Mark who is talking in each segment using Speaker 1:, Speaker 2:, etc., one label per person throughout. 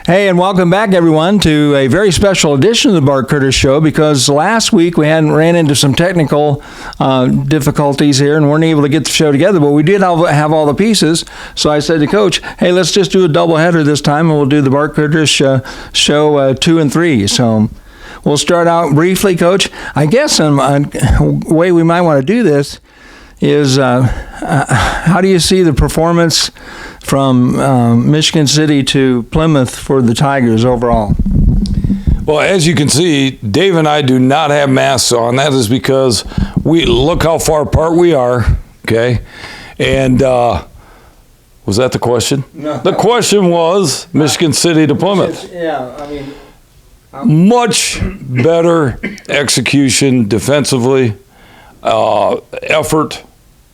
Speaker 1: Hey, and welcome back, everyone, to a very special edition of the Bart Curtis Show, because last week we ran into some technical difficulties here and weren't able to get the show together, but we did have all the pieces. So I said to Coach, hey, let's just do a doubleheader this time, and we'll do the Bart Curtis show 2 and 3. So we'll start out briefly, Coach. I guess a way we might want to do this is how do you see the performance from Michigan City to Plymouth for the Tigers overall?
Speaker 2: Well, as you can see, Dave and I do not have masks on. That is because we look how far apart we are, okay? And was that the question?
Speaker 1: No.
Speaker 2: The question was Michigan City to Plymouth.
Speaker 1: Yeah, I
Speaker 2: mean, much better execution defensively. Effort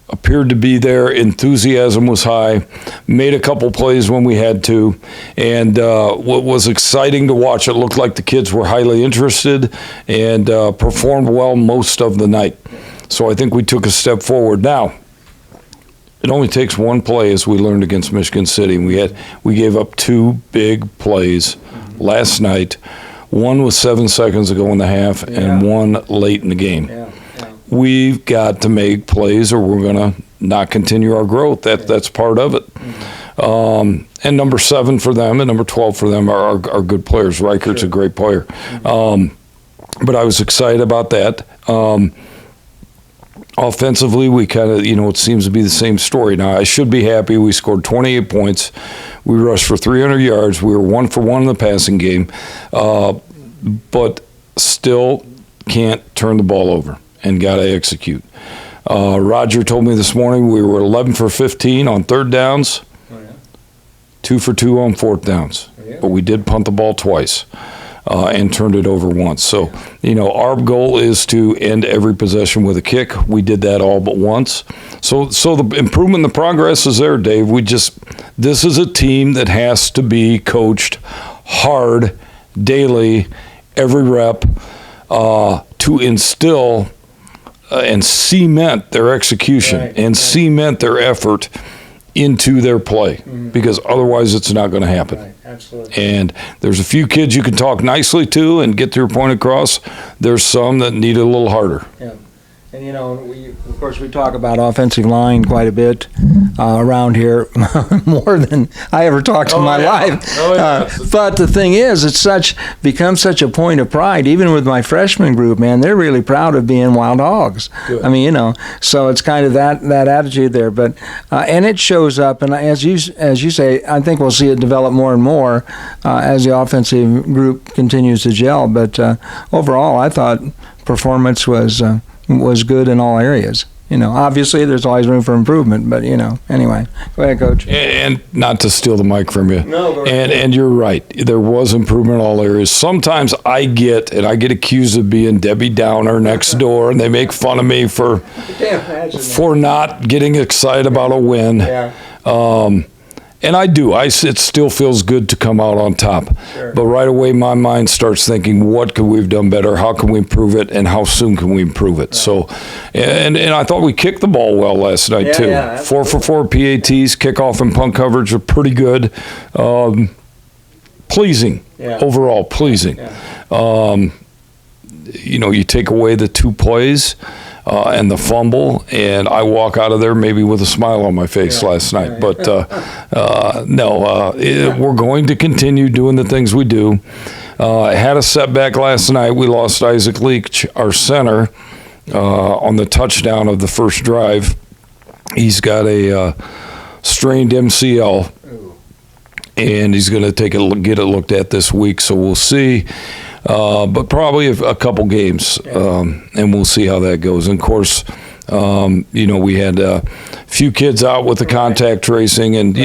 Speaker 2: appeared to be there. Enthusiasm was high. Made a couple plays when we had to. And what was exciting to watch, it looked like the kids were highly interested and performed well most of the night. So I think we took a step forward. Now, it only takes one play, as we learned against Michigan City. We gave up 2 big plays last night. One was 7 seconds to go in the half, and one late in the game. We've got to make plays, or we're going to not continue our growth. That's part of it. And number 7 for them and number 12 for them are good players. Reichert's a great player. But I was excited about that. Offensively, we kind of, it seems to be the same story. Now, I should be happy. We scored 28 points. We rushed for 300 yards. We were 1 for 1 in the passing game. But still can't turn the ball over and got to execute. Roger told me this morning we were 11 for 15 on 3rd downs, 2 for 2 on 4th downs. But we did punt the ball twice and turned it over once. So, our goal is to end every possession with a kick. We did that all but once. So the improvement, the progress is there, Dave. This is a team that has to be coached hard, daily, every rep, to instill and cement their execution and cement their effort into their play, because otherwise it's not going to happen.
Speaker 1: Right, absolutely.
Speaker 2: And there's a few kids you can talk nicely to and get your point across. There's some that need it a little harder.
Speaker 1: Yeah. And, of course, we talk about offensive line quite a bit around here, more than I ever talked in my life. But the thing is, it's become such a point of pride, even with my freshman group, man. They're really proud of being wild hogs. Good. I mean, so it's kind of that attitude there. But and it shows up, and as you say, I think we'll see it develop more and more as the offensive group continues to gel. But overall, I thought performance was good in all areas. Obviously there's always room for improvement, but anyway. Go ahead, Coach.
Speaker 2: And not to steal the mic from you.
Speaker 1: No, go ahead.
Speaker 2: And you're right. There was improvement in all areas. Sometimes I get accused of being Debbie Downer next door, and they make fun of me for not getting excited about a win.
Speaker 1: Yeah.
Speaker 2: And I do. It still feels good to come out on top.
Speaker 1: Sure.
Speaker 2: But right away, my mind starts thinking, what could we have done better? How can we improve it? And how soon can we improve it? Right. So, and I thought we kicked the ball well last night, too. Yeah, 4 for 4 PATs, kickoff and punt coverage are pretty good. Pleasing. Yeah. Overall, pleasing. Yeah. You take away the 2 plays, and the fumble, and I walk out of there maybe with a smile on my face last night. But we're going to continue doing the things we do. I had a setback last night. We lost Isaac Leach, our center, on the touchdown of the first drive. He's got a strained MCL, and he's going to get it looked at this week, so we'll see. But probably a couple games, and we'll see how that goes. And of course, we had a few kids out with the contact tracing, and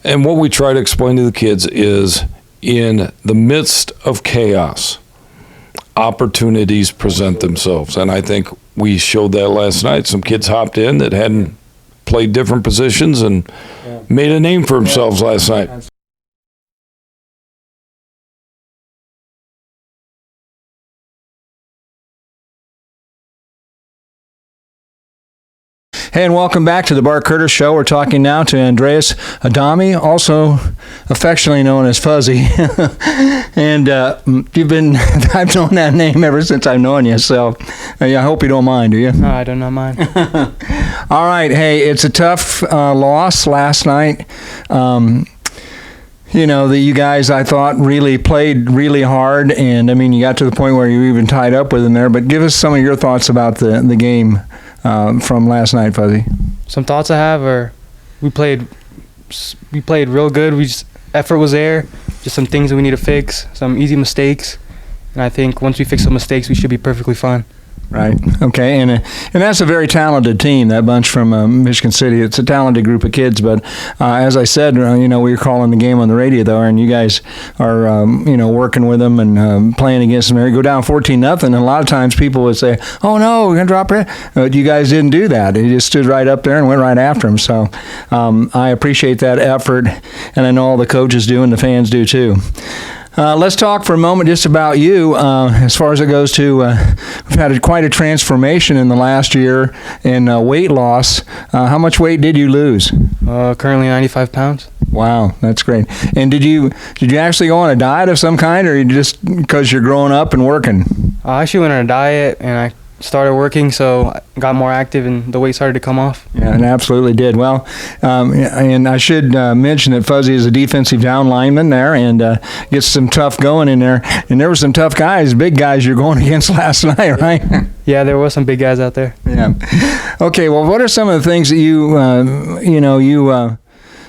Speaker 2: and what we try to explain to the kids is, in the midst of chaos, opportunities present themselves, and I think we showed that last night. Some kids hopped in that hadn't played different positions and made a name for themselves last night.
Speaker 1: Hey, and welcome back to the Bart Curtis Show. We're talking now to Andreas Adami, also affectionately known as Fuzzy. And I've known that name ever since I've known you, so I hope you don't mind, do you?
Speaker 3: No, I do not mind.
Speaker 1: All right, hey, it's a tough loss last night. You guys, I thought, really played really hard, and, you got to the point where you even tied up with them there, but give us some of your thoughts about the game from last night, Fuzzy.
Speaker 3: Some thoughts I have are we played real good. Effort was there, just some things that we need to fix, some easy mistakes, and I think once we fix some mistakes, we should be perfectly fine.
Speaker 1: Right. Okay. And that's a very talented team, that bunch from Michigan City. It's a talented group of kids. But as I said, we were calling the game on the radio, though, and you guys are, working with them and playing against them. They go down 14-0, and a lot of times people would say, oh, no, we're going to drop it. But you guys didn't do that. You just stood right up there and went right after them. So I appreciate that effort, and I know all the coaches do and the fans do, too. Let's talk for a moment just about you. As far as it goes to, we've had quite a transformation in the last year in weight loss. How much weight did you lose?
Speaker 3: Currently 95 pounds.
Speaker 1: Wow, that's great. And did you actually go on a diet of some kind, or you just because you're growing up and working?
Speaker 3: I actually went on a diet, and I started working, so I got more active, and the weight started to come off.
Speaker 1: Yeah, and absolutely did. Well, and I should mention that Fuzzy is a defensive down lineman there and gets some tough going in there. And there were some tough guys, big guys you're going against last night, right?
Speaker 3: Yeah, there were some big guys out there.
Speaker 1: Yeah. Okay, well, what are some of the things that you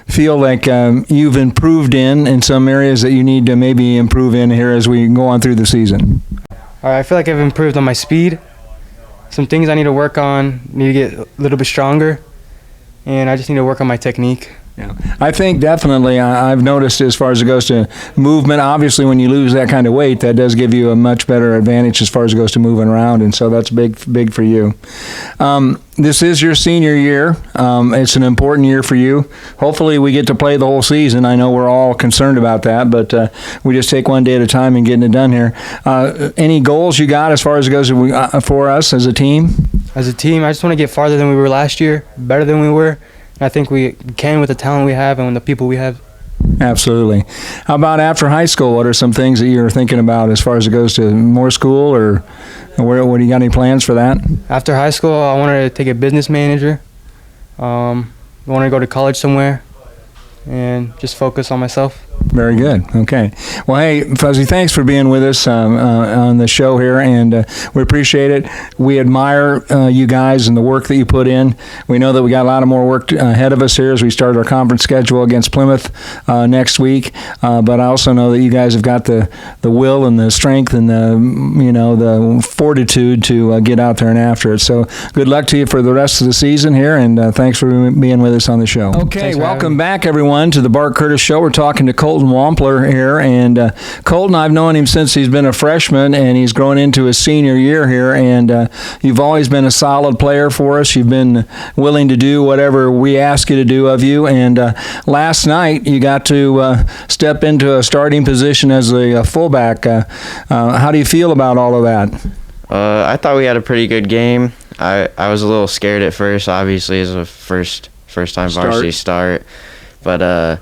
Speaker 1: feel like you've improved in some areas that you need to maybe improve in here as we go on through the season?
Speaker 3: All right, I feel like I've improved on my speed. Some things I need to work on, need to get a little bit stronger, and I just need to work on my technique.
Speaker 1: Yeah, I think definitely I've noticed as far as it goes to movement, obviously when you lose that kind of weight, that does give you a much better advantage as far as it goes to moving around, and so that's big for you. This is your senior year. It's an important year for you. Hopefully we get to play the whole season. I know we're all concerned about that, but we just take one day at a time and getting it done here. Any goals you got as far as it goes for us as a team?
Speaker 3: As a team, I just want to get farther than we were last year, better than we were. And I think we can with the talent we have and with the people we have.
Speaker 1: Absolutely. How about after high school? What are some things that you're thinking about as far as it goes to more school, or what do you got any plans for that?
Speaker 3: After high school, I wanted to take a business major. I want to go to college somewhere and just focus on myself.
Speaker 1: Very good. Okay. Well, hey, Fuzzy, thanks for being with us on the show here, and we appreciate it. We admire you guys and the work that you put in. We know that we got a lot of more work ahead of us here as we start our conference schedule against Plymouth next week. But I also know that you guys have got the will and the strength and the fortitude to get out there and after it. So good luck to you for the rest of the season here, and thanks for being with us on the show. Okay, welcome back, everyone, to the Bart Curtis Show. We're talking to Colton Wampler here, and Colton, I've known him since he's been a freshman, and he's grown into his senior year here, and you've always been a solid player for us. You've been willing to do whatever we ask you to do of you, and last night you got to step into a starting position as a fullback. How do you feel about all of that?
Speaker 4: I thought we had a pretty good game. I was a little scared at first, obviously, as a first time varsity start, but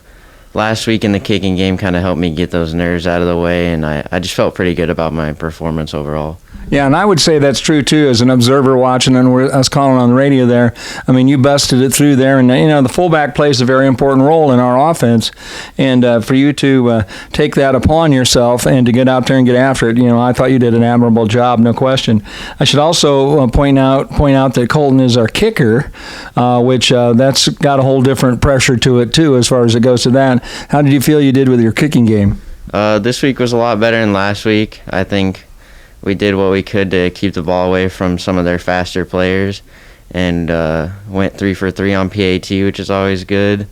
Speaker 4: last week in the kicking game kind of helped me get those nerves out of the way, and I just felt pretty good about my performance overall.
Speaker 1: Yeah, and I would say that's true, too, as an observer watching and us calling on the radio there. I mean, you busted it through there, and, the fullback plays a very important role in our offense, and for you to take that upon yourself and to get out there and get after it, I thought you did an admirable job, no question. I should also point out that Colton is our kicker, which that's got a whole different pressure to it, too, as far as it goes to that. How did you feel you did with your kicking game?
Speaker 4: This week was a lot better than last week. I think we did what we could to keep the ball away from some of their faster players, and went 3 for 3 on PAT, which is always good,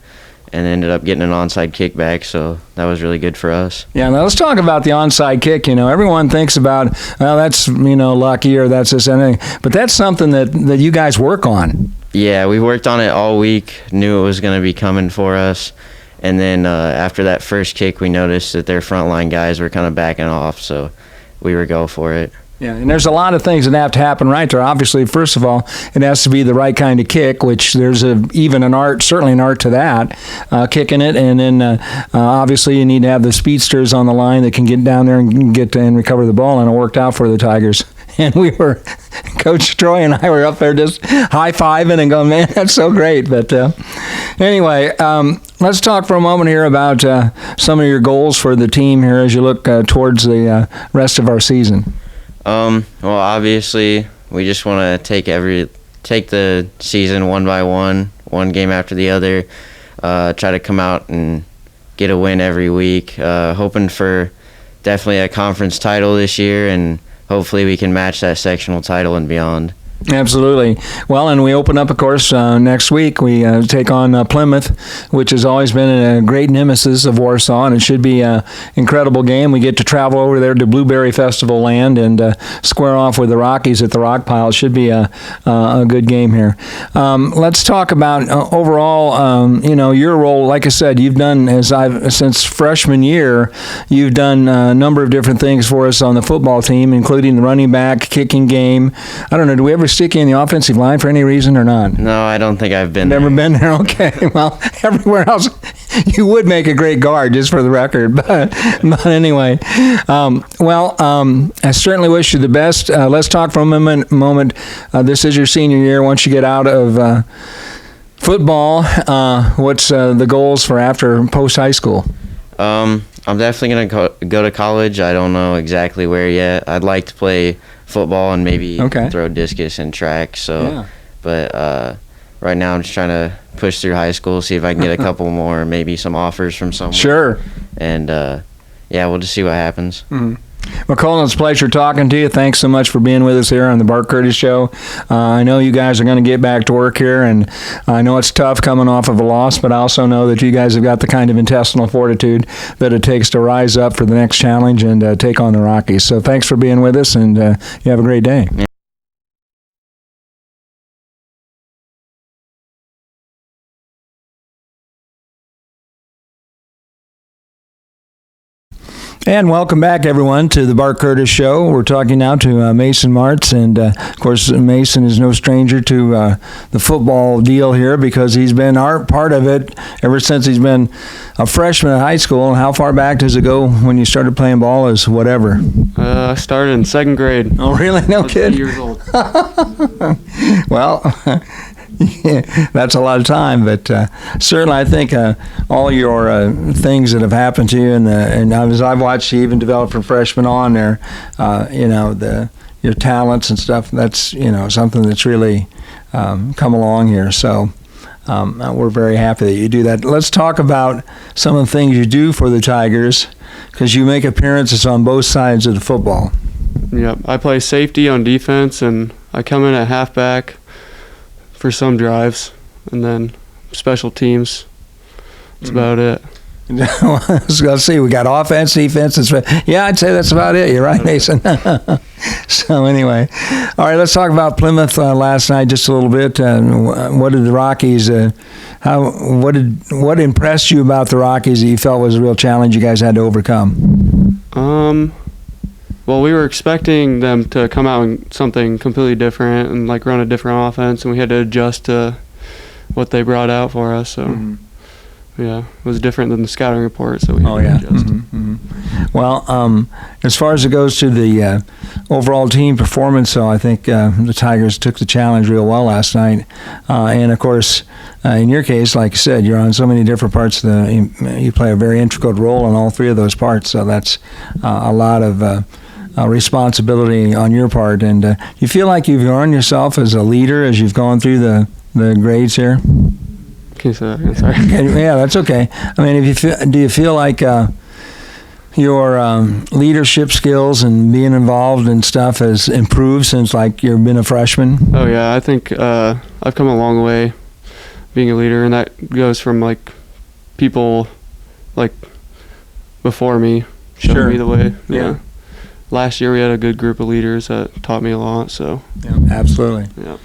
Speaker 4: and ended up getting an onside kickback, so that was really good for us.
Speaker 1: Yeah, now let's talk about the onside kick. Everyone thinks about, well, that's, lucky, or that's this and anything, but that's something that you guys work on.
Speaker 4: Yeah, we worked on it all week, knew it was going to be coming for us, and then after that first kick, we noticed that their frontline guys were kind of backing off, so we were go for it.
Speaker 1: Yeah, and there's a lot of things that have to happen right there. Obviously, first of all, it has to be the right kind of kick, which there's even an art, certainly an art to that, kicking it. And then obviously you need to have the speedsters on the line that can get down there and get and recover the ball, and it worked out for the Tigers. And Coach Troy and I were up there just high-fiving and going, man, that's so great. But anyway, let's talk for a moment here about some of your goals for the team here as you look towards the rest of our season.
Speaker 4: Well, obviously, we just want to take the season one by one game after the other, try to come out and get a win every week, hoping for definitely a conference title this year, and hopefully we can match that sectional title and beyond.
Speaker 1: Absolutely. Well, and we open up, of course, next week. We take on Plymouth, which has always been a great nemesis of Warsaw, and it should be an incredible game. We get to travel over there to Blueberry Festival land and square off with the Rockies at the Rock Pile. It should be a good game here. Let's talk about overall, your role. Like I said, you've done, since freshman year, you've done a number of different things for us on the football team, including the running back, kicking game. I don't know, do we ever stick you in the offensive line for any reason or not?
Speaker 4: No, I don't think I've been
Speaker 1: Never
Speaker 4: there.
Speaker 1: been there? Okay. Well, everywhere else, you would make a great guard, just for the record. But anyway, I certainly wish you the best. Let's talk for a moment. This is your senior year. Once you get out of football, what's the goals for after post-high school?
Speaker 4: I'm definitely going to go to college. I don't know exactly where yet. I'd like to play football and maybe throw discus and track. But right now I'm just trying to push through high school, see if I can get a couple more, maybe some offers from somewhere.
Speaker 1: Sure.
Speaker 4: And we'll just see what happens.
Speaker 1: Mm-hmm. Well, Colin, it's a pleasure talking to you. Thanks so much for being with us here on the Bart Curtis Show. I know you guys are going to get back to work here, and I know it's tough coming off of a loss, but I also know that you guys have got the kind of intestinal fortitude that it takes to rise up for the next challenge and take on the Rockies. So thanks for being with us, and you have a great day. Yeah. And welcome back, everyone, to the Bart Curtis Show. We're talking now to Mason Martz, and of course, Mason is no stranger to the football deal here because he's been part of it ever since he's been a freshman in high school. And how far back does it go when you started playing ball as whatever?
Speaker 5: I started in second grade.
Speaker 1: Oh, really? No kidding.
Speaker 5: 8 years old.
Speaker 1: Well, yeah, that's a lot of time, but certainly I think all your things that have happened to you, and as I've watched you even develop from freshman on there, your talents and stuff, that's something that's really come along here. So we're very happy that you do that. Let's talk about some of the things you do for the Tigers, because you make appearances on both sides of the football.
Speaker 5: Yep, I play safety on defense, and I come in at halfback for some drives, and then special teams. That's about it.
Speaker 1: Let's see, we got offense, defense, and yeah, I'd say that's about it. You're right, Mason. So anyway, all right, let's talk about Plymouth last night just a little bit. What did the Rockies? What impressed you about the Rockies that you felt was a real challenge you guys had to overcome?
Speaker 5: Well, we were expecting them to come out in something completely different and like run a different offense, and we had to adjust to what they brought out for us. So, yeah, it was different than the scouting report, so we had to adjust.
Speaker 1: Well, as far as it goes to the overall team performance, so I think the Tigers took the challenge real well last night. And, of course, in your case, like you said, you're on so many different parts. You play a very integral role in all three of those parts, so that's a lot of responsibility on your part. And you feel like you've earned yourself as a leader as you've gone through the grades here?
Speaker 5: Can you say that again? Sorry.
Speaker 1: Yeah, that's okay. I mean, do you feel like your leadership skills and being involved and stuff has improved since like you've been a freshman?
Speaker 5: Oh yeah, I think I've come a long way being a leader, and that goes from like people like before me showing me the way. Yeah. Last year we had a good group of leaders that taught me a lot. So.
Speaker 1: Yeah, absolutely.
Speaker 5: Yeah.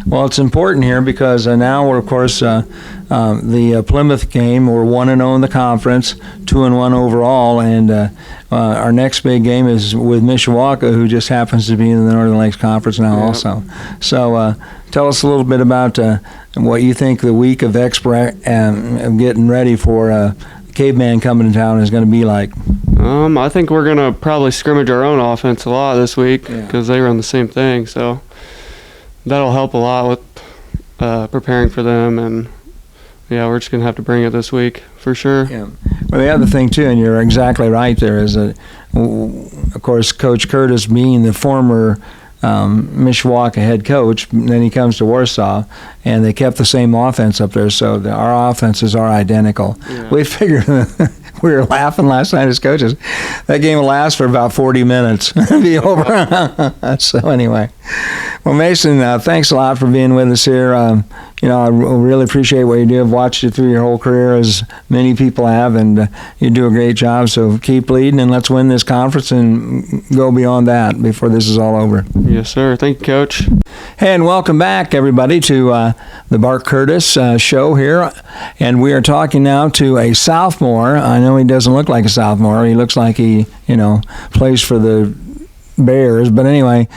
Speaker 1: Well, it's important here because now we're, of course, the Plymouth game. We're 1-0 in the conference, 2-1 overall, and our next big game is with Mishawaka, who just happens to be in the Northern Lakes Conference now, also. So, tell us a little bit about what you think the week of of getting ready for Caveman coming to town is going to be like.
Speaker 5: I think we're going to probably scrimmage our own offense a lot this week because they run the same thing. So that'll help a lot with preparing for them. And, we're just going to have to bring it this week for sure.
Speaker 1: Yeah. Well, the other thing, too, and you're exactly right there, is that, of course, Coach Curtis being the former Mishawaka head coach, then he comes to Warsaw, and they kept the same offense up there, so our offenses are identical.
Speaker 5: Yeah.
Speaker 1: We figured, we were laughing last night as coaches, that game will last for about 40 minutes. Be over. So anyway, well, Mason, thanks a lot for being with us here. I really appreciate what you do. I've watched you through your whole career, as many people have, and you do a great job. So keep leading, and let's win this conference and go beyond that before this is all over.
Speaker 5: Yes, sir. Thank you, Coach.
Speaker 1: Hey, and welcome back, everybody, to the Bart Curtis show here. And we are talking now to a sophomore. I know he doesn't look like a sophomore. He looks like he, plays for the Bears. But anyway,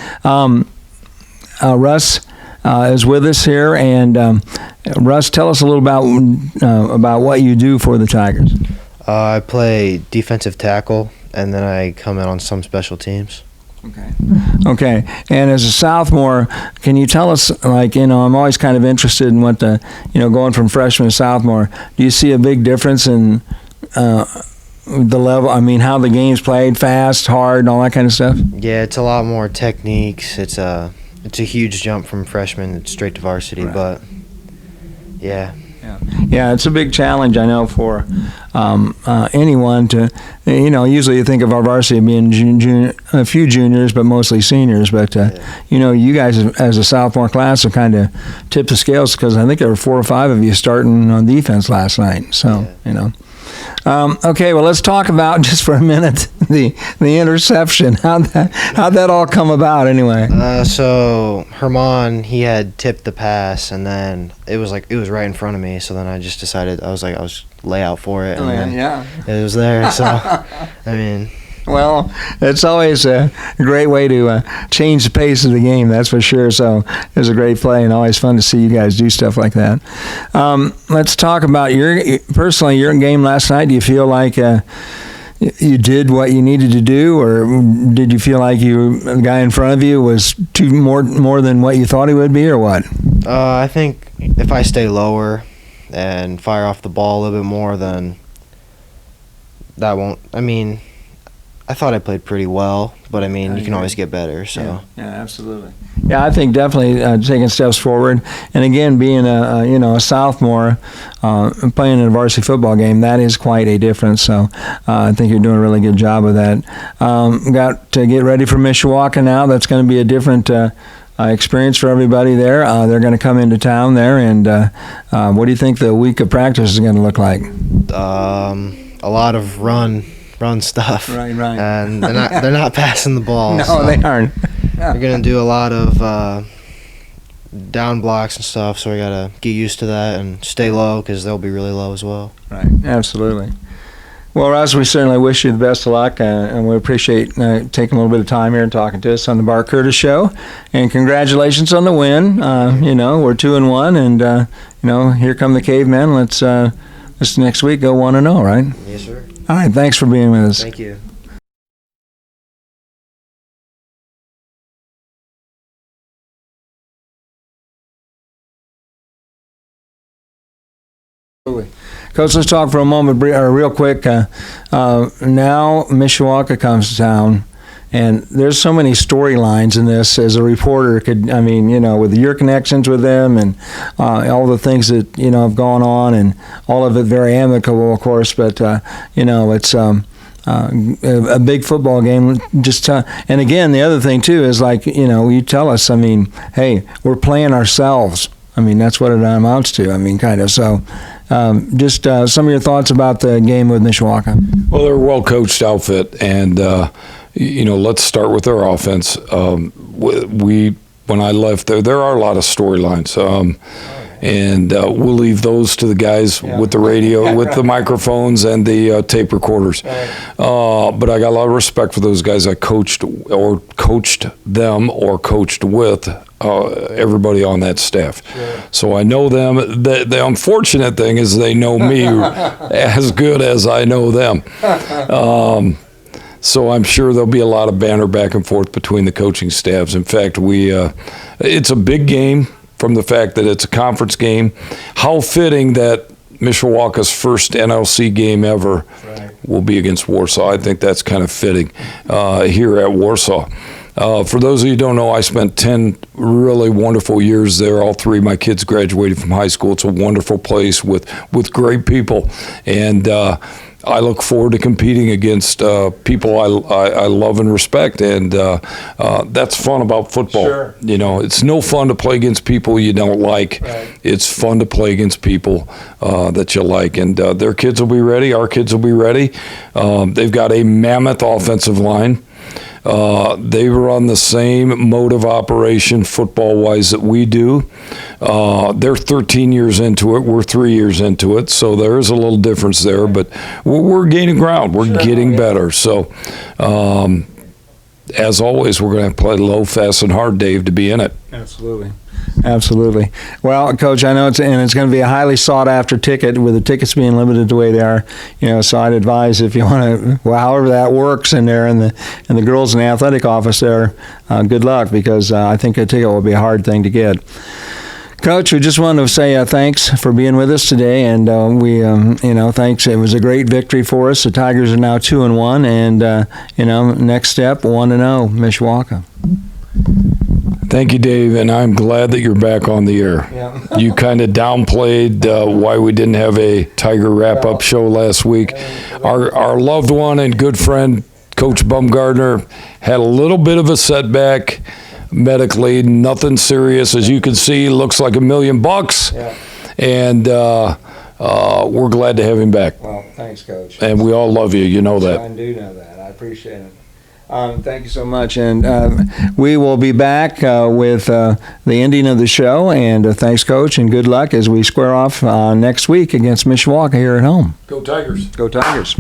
Speaker 1: Russ is with us here, and Russ, tell us a little about what you do for the Tigers.
Speaker 6: I play defensive tackle, and then I come in on some special teams.
Speaker 1: Okay. And as a sophomore, can you tell us, I'm always kind of interested in what going from freshman to sophomore, do you see a big difference in the level, how the game's played, fast, hard, and all that kind of stuff?
Speaker 6: Yeah, it's a lot more techniques. It's a huge jump from freshman straight to varsity, right. But yeah.
Speaker 1: Yeah, it's a big challenge, I know, for anyone to, usually you think of our varsity being a few juniors, but mostly seniors. But, you guys as a sophomore class have kind of tipped the scales because I think there were 4 or 5 of you starting on defense last night. So, okay, well, let's talk about just for a minute the interception. How'd that all come about anyway?
Speaker 6: So Herman, he had tipped the pass, and then it was right in front of me. So then I just decided I was lay out for it, and it was there. So
Speaker 1: Well, it's always a great way to change the pace of the game, that's for sure. So it was a great play, and always fun to see you guys do stuff like that. Let's talk about your game last night. Do you feel like you did what you needed to do, or did you feel like the guy in front of you was more than what you thought he would be, or what?
Speaker 6: I think if I stay lower and fire off the ball a little bit more, then that won't. I thought I played pretty well, but you can always get better. So
Speaker 1: yeah, absolutely. Yeah, I think definitely taking steps forward, and again, being a sophomore, playing in a varsity football game, that is quite a difference. So I think you're doing a really good job of that. Got to get ready for Mishawaka now. That's going to be a different experience for everybody there. They're going to come into town there, and what do you think the week of practice is going to look like?
Speaker 6: A lot of run stuff.
Speaker 1: Right.
Speaker 6: And they're not passing the ball.
Speaker 1: No,
Speaker 6: so
Speaker 1: they aren't.
Speaker 6: We're gonna do a lot of down blocks and stuff, so we gotta get used to that and stay low because they'll be really low as well.
Speaker 1: Right, absolutely. Well, Russ, we certainly wish you the best of luck, and we appreciate taking a little bit of time here and talking to us on the Bart Curtis Show. And congratulations on the win. We're 2-1, and here come the Cavemen. Let's next week go 1-0, right?
Speaker 6: Yes, sir.
Speaker 1: All right, thanks for being with us.
Speaker 6: Thank you.
Speaker 1: Coach, let's talk for a moment, real quick. Now Mishawaka comes to town, and there's so many storylines in this. As a reporter, with your connections with them and all the things that have gone on, and all of it very amicable, of course. But it's a big football game. And again, the other thing too is you tell us. Hey, we're playing ourselves. That's what it amounts to. Kind of. So, just some of your thoughts about the game with Mishawaka.
Speaker 2: Well, they're a well-coached outfit, and let's start with their offense. We when I left there are a lot of storylines. And we'll leave those to the guys with the radio, with the microphones and the tape recorders. But I got a lot of respect for those guys. I coached them or coached with everybody on that staff. Sure. So I know them. The unfortunate thing is they know me as good as I know them. So I'm sure there'll be a lot of banter back and forth between the coaching staffs. In fact, it's a big game. From the fact that it's a conference game, how fitting that Mishawaka's first NLC game ever will be against Warsaw. I think that's kind of fitting here at Warsaw. For those of you who don't know, I spent 10 really wonderful years there. All three of my kids graduated from high school. It's a wonderful place with great people. And I look forward to competing against people I love and respect, and that's fun about football. Sure. You know, it's no fun to play against people you don't like. Right. It's fun to play against people that you like, and their kids will be ready. Our kids will be ready. They've got a mammoth offensive line. They run the same mode of operation football-wise that we do. They're 13 years into it. We're 3 years into it. So there is a little difference there, but we're gaining ground. We're getting better. So as always, we're going to play low, fast, and hard, Dave, to be in it.
Speaker 1: Absolutely. Absolutely. Well, Coach, I know it's going to be a highly sought-after ticket with the tickets being limited the way they are. You know, so I'd advise if you want to, well, however that works in there, and the girls in the athletic office there, good luck, because I think a ticket will be a hard thing to get. Coach, we just wanted to say thanks for being with us today, and thanks. It was a great victory for us. The Tigers are now 2-1, and next step 1-0, Mishawaka.
Speaker 2: Thank you, Dave, and I'm glad that you're back on the air. Yeah. You kind of downplayed why we didn't have a Tiger wrap-up show last week. Our loved one and good friend, Coach Bumgardner, had a little bit of a setback medically, nothing serious. As you can see, looks like $1 million. Yeah. And we're glad to have him back.
Speaker 1: Well, thanks, Coach.
Speaker 2: And we all love you. You know that.
Speaker 1: I do know that. I appreciate it. Thank you so much, and we will be back with the ending of the show, and thanks, Coach, and good luck as we square off next week against Mishawaka here at home.
Speaker 2: Go Tigers.
Speaker 1: Go Tigers.